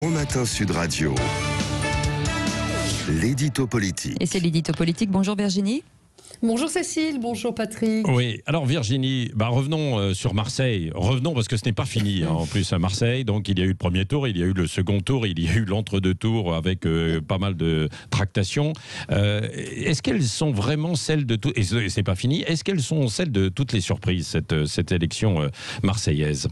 Bon matin Sud Radio, l'édito politique. Et c'est l'édito politique. Bonjour Virginie. Bonjour Cécile, bonjour Patrick. Oui, alors Virginie, revenons sur Marseille. Revenons parce que ce n'est pas fini en plus à Marseille. Donc il y a eu le premier tour, il y a eu le second tour, il y a eu l'entre-deux tours avec pas mal de tractations. Est-ce qu'elles sont vraiment celles de tout, et c'est pas fini, est-ce qu'elles sont celles de toutes les surprises, cette élection marseillaise ?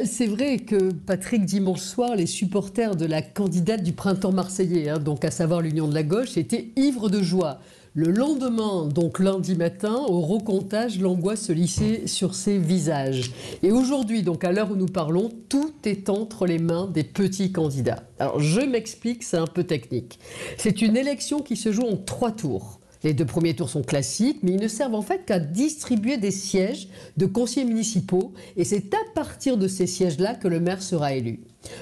C'est vrai que Patrick, dimanche soir, les supporters de la candidate du printemps marseillais, donc à savoir l'Union de la gauche, étaient ivres de joie. Le lendemain, donc lundi matin, au recomptage, l'angoisse se lissait sur ces visages. Et aujourd'hui, donc à l'heure où nous parlons, tout est entre les mains des petits candidats. Alors je m'explique, c'est un peu technique. C'est une élection qui se joue en 3 tours. Les 2 premiers tours sont classiques, mais ils ne servent en fait qu'à distribuer des sièges de conseillers municipaux. Et c'est à partir de ces sièges-là que le maire sera élu.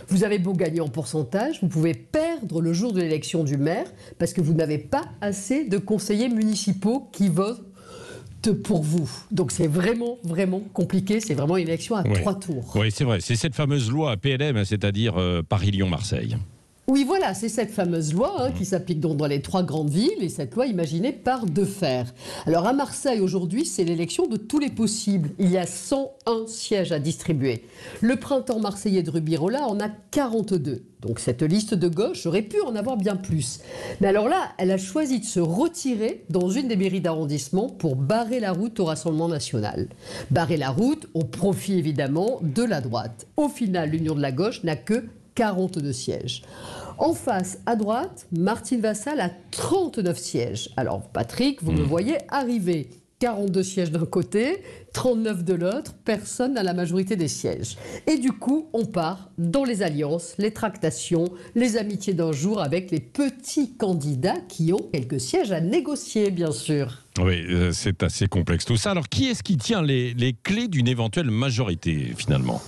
Vous avez beau gagner en pourcentage, vous pouvez perdre le jour de l'élection du maire parce que vous n'avez pas assez de conseillers municipaux qui votent pour vous. Donc c'est vraiment, vraiment compliqué. C'est vraiment une élection à 3 tours. Oui, c'est vrai. C'est cette fameuse loi PLM, c'est-à-dire Paris-Lyon-Marseille. Oui, voilà, c'est cette fameuse loi qui s'applique donc dans les 3 grandes villes, et cette loi imaginée par Defer. Alors à Marseille, aujourd'hui, c'est l'élection de tous les possibles. Il y a 101 sièges à distribuer. Le printemps marseillais de Rubirola en a 42. Donc cette liste de gauche aurait pu en avoir bien plus. Mais alors là, elle a choisi de se retirer dans une des mairies d'arrondissement pour barrer la route au Rassemblement national. Barrer la route au profit évidemment de la droite. Au final, l'Union de la gauche n'a que 42 sièges. En face, à droite, Martine Vassal a 39 sièges. Alors, Patrick, vous me voyez arriver. 42 sièges d'un côté, 39 de l'autre, personne n'a la majorité des sièges. Et du coup, on part dans les alliances, les tractations, les amitiés d'un jour avec les petits candidats qui ont quelques sièges à négocier, bien sûr. Oui, c'est assez complexe tout ça. Alors, qui est-ce qui tient les clés d'une éventuelle majorité, finalement ?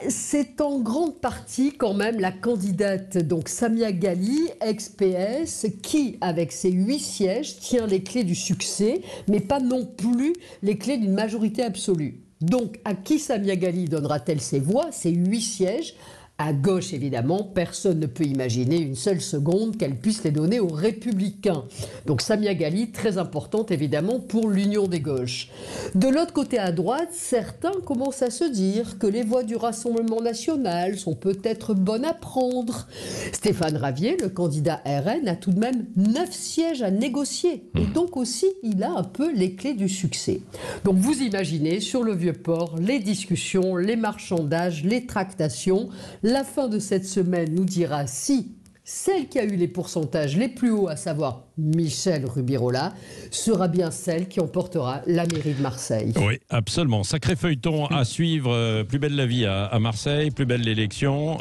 C'est en grande partie quand même la candidate, donc Samia Ghali, ex-PS, qui, avec ses 8 sièges, tient les clés du succès, mais pas non plus les clés d'une majorité absolue. Donc, à qui Samia Ghali donnera-t-elle ses voix, ses 8 sièges ? À gauche, évidemment, personne ne peut imaginer une seule seconde qu'elle puisse les donner aux Républicains. Donc Samia Ghali, très importante évidemment pour l'union des gauches. De l'autre côté à droite, certains commencent à se dire que les voix du Rassemblement national sont peut-être bonnes à prendre. Stéphane Ravier, le candidat RN, a tout de même 9 sièges à négocier. Et donc aussi, il a un peu les clés du succès. Donc vous imaginez, sur le Vieux-Port, les discussions, les marchandages, les tractations. La fin de cette semaine nous dira si celle qui a eu les pourcentages les plus hauts, à savoir Michel Rubirola, sera bien celle qui emportera la mairie de Marseille. Oui, absolument. Sacré feuilleton à suivre. Plus belle la vie à Marseille, plus belle l'élection.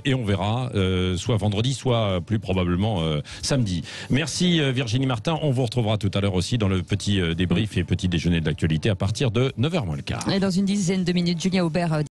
Et on verra, soit vendredi, soit plus probablement samedi. Merci Virginie Martin. On vous retrouvera tout à l'heure aussi dans le petit débrief et petit déjeuner de l'actualité à partir de 9h moins le quart. Et dans une dizaine de minutes, Julien Aubert